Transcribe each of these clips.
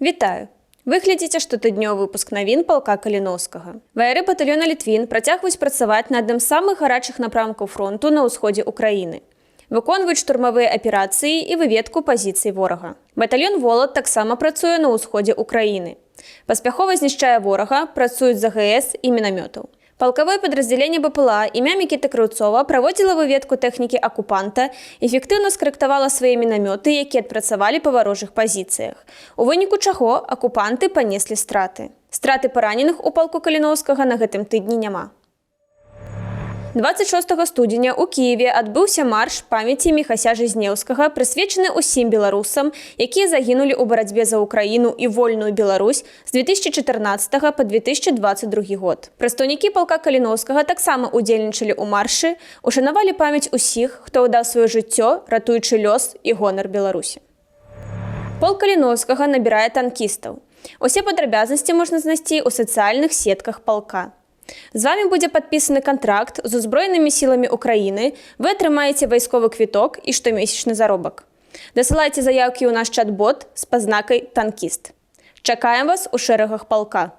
Вітаю! Ви глядзіце штотыднёвы выпуск навін палка Каліноўскага. Ваяры батальёна Літвін працягваюць працаваць на адным з самых гарачых напрамкаў фронту на ўсходзе ўкраіны. Выконваюць штурмавыя аперацыі і выведку пазіцый ворага. Батальён Волат таксама працуе на ўсходзе ўкраіны. Паспяхова знішчае ворага, працуюць з АГС і мінамётаў. Палкавое падраздзяленне БПЛА імя Мікіты Крыўцова праводзіла выведку тэхнікі акупанта, эфектыўна скарэктавала свае мінамёты, якія адпрацавалі па варожых пазіцыях. У выніку чаго акупанты панеслі страты. Страты параненых у палку Каліноўскага на гэтым тыдні няма. 26 студзеня ў Кіеве адбыўся марш памяці Міхася Жизнеўскага, прысвечаны ўсім беларусам, якія загінулі ў барацьбе за Украіну і вольную Беларусь з 2014 па 2022 год. Прадстаўнікі палка Каліноўскага таксама удзельнічалі ў маршы, ушанавалі памяць усіх, хто ўдаў сваё жыццё, ратуючы лёс і гонар Беларусі. Полк Каліноўскага набірае танкістаў. Усе падрабязнасці можна знайсці ў сацыяльных сетках палка. З вами будзе падпісаны кантракт з узброенымі сіламі Украіны, вы атрымаеце вайсковы квіток і штомесячны заробак. Дасылайце заяўкі ў наш чат-бот з пазнакай «Танкіст». Чакаем вас у шэрагах палка.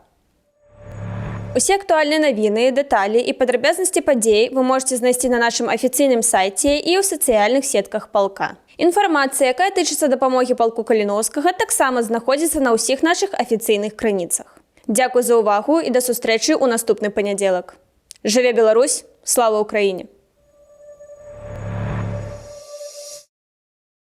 Усе актуальныя навіны, дэталі і падрабязнасці падзей вы можете знайсці на нашым афіцыйным сайце і ў сацыяльных сетках палка. Інфармацыя, якая тычыцца дапамогі палку Каліноўскага, таксама знаходзіцца на ўсіх нашых афіцыйных крыніцах. Дзякуй за ўвагу і да сустрэчы ў наступны панядзелак. Жыве Беларусь! Слава Украіне!